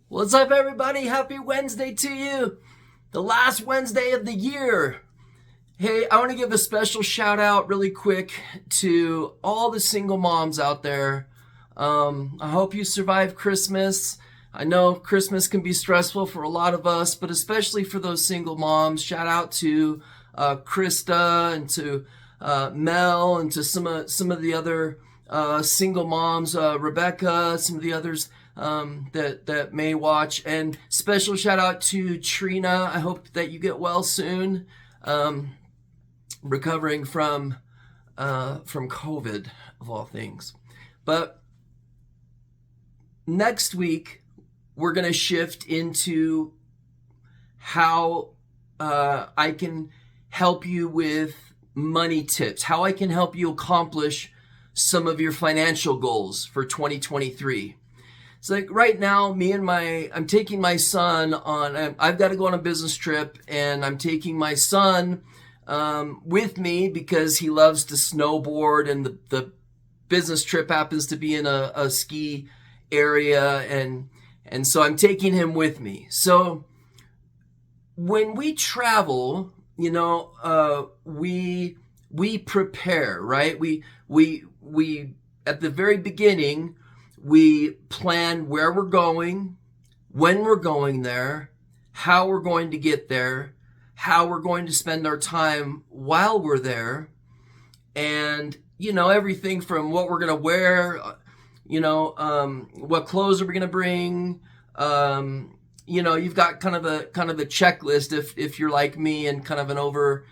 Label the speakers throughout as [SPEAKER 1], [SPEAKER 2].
[SPEAKER 1] What's up, everybody? Happy Wednesday to you. The last Wednesday of the year. Hey, I want to give a special shout out really quick to all the single moms out there. I hope you survive Christmas. I know Christmas can be stressful for a lot of us, but especially for those single moms. Shout out to Krista and to Mel and to some of the other single moms, Rebecca, some of the others that may watch. And special shout out to Trina. I hope that you get well soon. Recovering from COVID, of all things. But next week we're going to shift into how I can help you with money tips, how I can help you accomplish some of your financial goals for 2023. It's like right now, I'm taking my son on, I've got to go on a business trip, and I'm taking my son with me because he loves to snowboard, and the business trip happens to be in a ski area, and so I'm taking him with me. So when we travel, we prepare, right? We at the very beginning, we plan where we're going, when we're going there, how we're going to get there, how we're going to spend our time while we're there, and everything from what we're going to wear, what clothes are we going to bring. You've got kind of a checklist if you're like me and kind of an over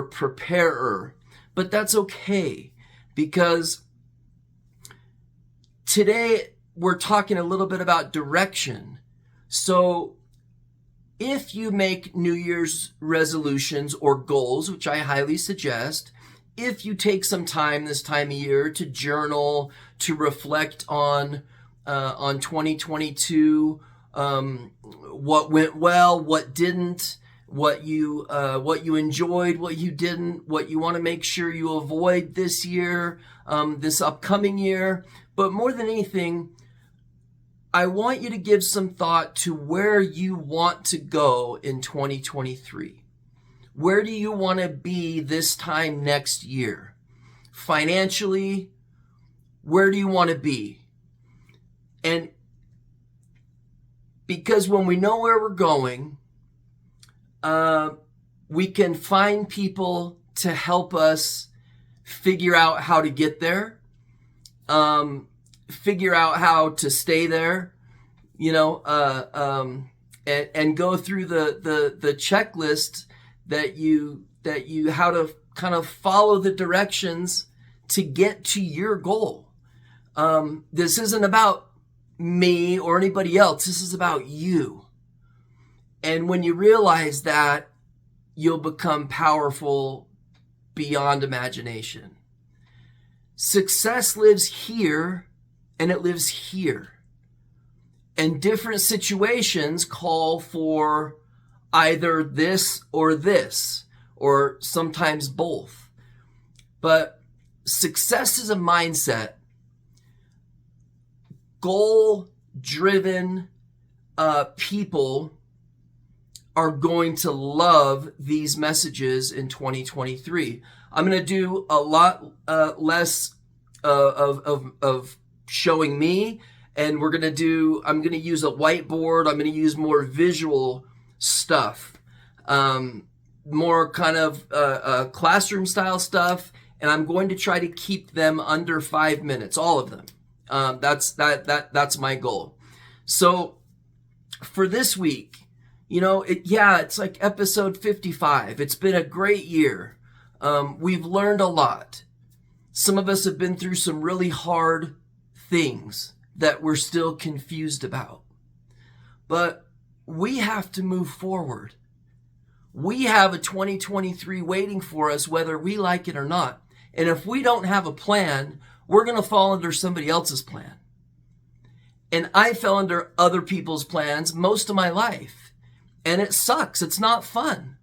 [SPEAKER 1] preparer. But that's okay, because today we're talking a little bit about direction. So if you make New Year's resolutions or goals, which I highly suggest, if you take some time this time of year to journal, to reflect on 2022, what went well, what didn't, what you enjoyed, what you didn't, what you want to make sure you avoid this year, this upcoming year. But more than anything, I want you to give some thought to where you want to go in 2023. Where do you want to be this time next year? Financially, where do you want to be? And because when we know where we're going, we can find people to help us figure out how to get there, figure out how to stay there, and go through the checklist that you how to kind of follow the directions to get to your goal. This isn't about me or anybody else. This is about you. And when you realize that, you'll become powerful beyond imagination. Success lives here, and it lives here. And different situations call for either this, or sometimes both. But success is a mindset. Goal-driven people are going to love these messages in 2023. I'm going to do a lot less of showing me, and I'm going to use a whiteboard. I'm going to use more visual stuff, more kind of classroom style stuff, and I'm going to try to keep them under 5 minutes, all of them. That's my goal. So for this week, it's like episode 55. It's been a great year. We've learned a lot. Some of us have been through some really hard things that we're still confused about. But we have to move forward. We have a 2023 waiting for us, whether we like it or not. And if we don't have a plan, we're going to fall under somebody else's plan. And I fell under other people's plans most of my life. And it sucks. It's not fun.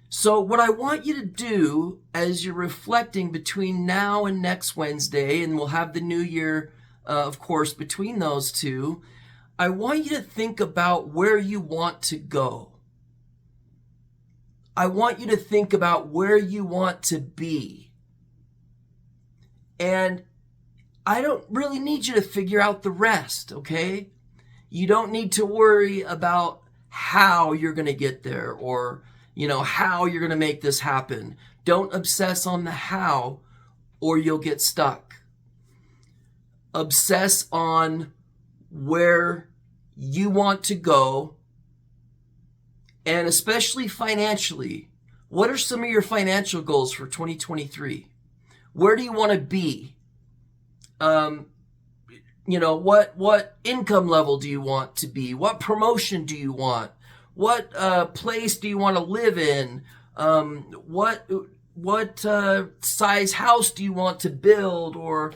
[SPEAKER 1] So what I want you to do as you're reflecting between now and next Wednesday, and we'll have the new year, of course, between those two, I want you to think about where you want to go. I want you to think about where you want to be. And I don't really need you to figure out the rest, okay? You don't need to worry about how you're going to get there or, how you're going to make this happen. Don't obsess on the how or you'll get stuck. Obsess on where you want to go, and especially financially. What are some of your financial goals for 2023? Where do you want to be? What income level do you want to be? What promotion do you want? What place do you want to live in? What size house do you want to build, or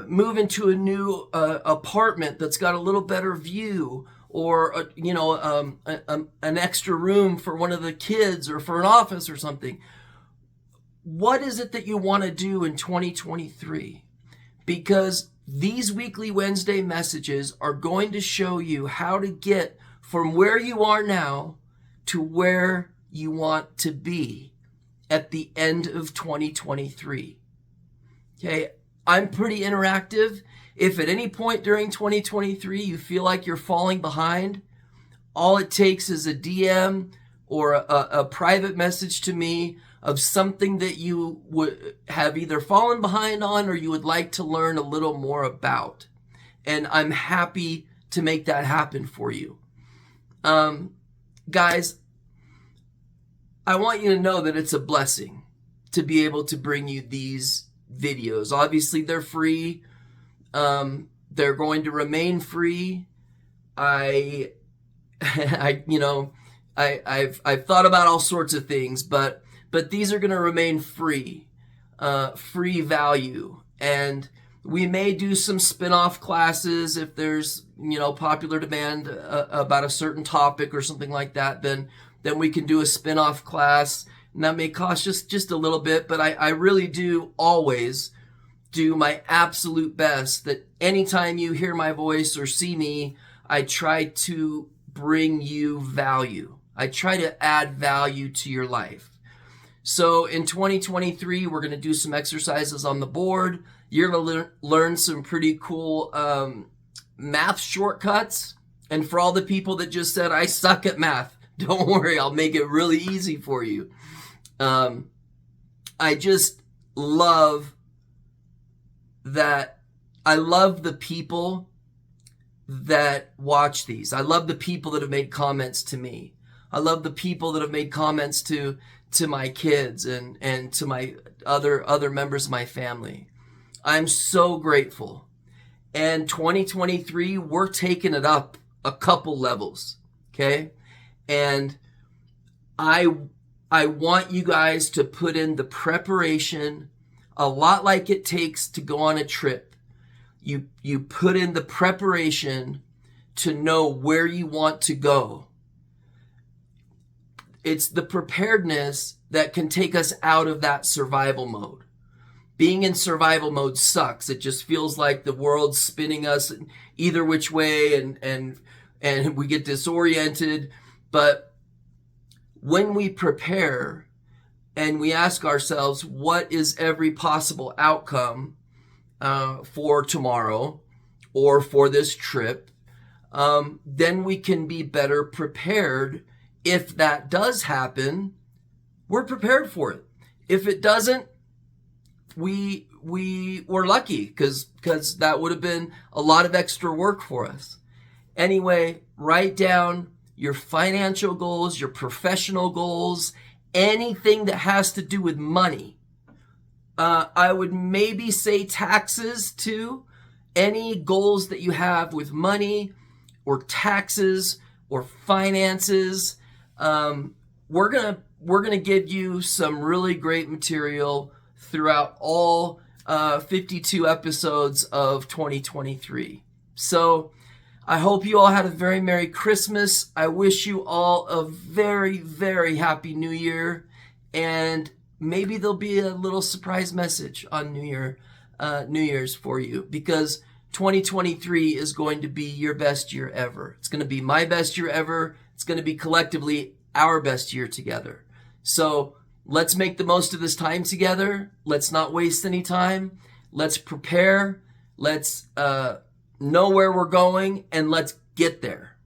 [SPEAKER 1] move into a new apartment that's got a little better view, or an extra room for one of the kids or for an office or something? What is it that you want to do in 2023? Because these weekly Wednesday messages are going to show you how to get from where you are now to where you want to be at the end of 2023. Okay, I'm pretty interactive. If at any point during 2023 you feel like you're falling behind, all it takes is a DM or a private message to me of something that you would have either fallen behind on or you would like to learn a little more about. And I'm happy to make that happen for you. Guys, I want you to know that it's a blessing to be able to bring you these videos. Obviously, they're free. They're going to remain free. I've thought about all sorts of things, but these are going to remain free, free value. And we may do some spin-off classes if there's, popular demand about a certain topic or something like that. Then we can do a spin-off class, and that may cost just a little bit. But I really do always do my absolute best that anytime you hear my voice or see me, I try to bring you value. I try to add value to your life. So in 2023, we're going to do some exercises on the board. You're going to learn some pretty cool math shortcuts. And for all the people that just said, I suck at math, don't worry, I'll make it really easy for you. I just love that. I love the people that watch these. I love the people that have made comments to me. I love the people that have made comments to my kids and to my other members of my family. I'm so grateful. And 2023, we're taking it up a couple levels, okay? And I want you guys to put in the preparation, a lot like it takes to go on a trip. You put in the preparation to know where you want to go. It's the preparedness that can take us out of that survival mode. Being in survival mode sucks. It just feels like the world's spinning us either which way, and we get disoriented. But when we prepare and we ask ourselves, what is every possible outcome for tomorrow or for this trip, then we can be better prepared. If that does happen, we're prepared for it. If it doesn't, we were lucky because that would have been a lot of extra work for us. Anyway, write down your financial goals, your professional goals, anything that has to do with money. I would maybe say taxes too. Any goals that you have with money or taxes or finances. We're gonna give you some really great material throughout all 52 episodes of 2023. So I hope you all had a very Merry Christmas. I wish you all a very, very Happy New Year, and maybe there'll be a little surprise message on New Year's for you, because 2023 is going to be your best year ever. It's going to be my best year ever. It's going to be collectively our best year together. So let's make the most of this time together. Let's not waste any time. Let's prepare. Let's know where we're going, and let's get there.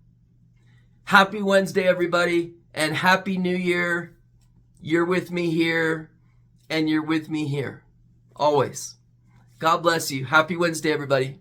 [SPEAKER 1] Happy Wednesday, everybody, and Happy New Year. You're with me here, and you're with me here. Always. God bless you. Happy Wednesday, everybody.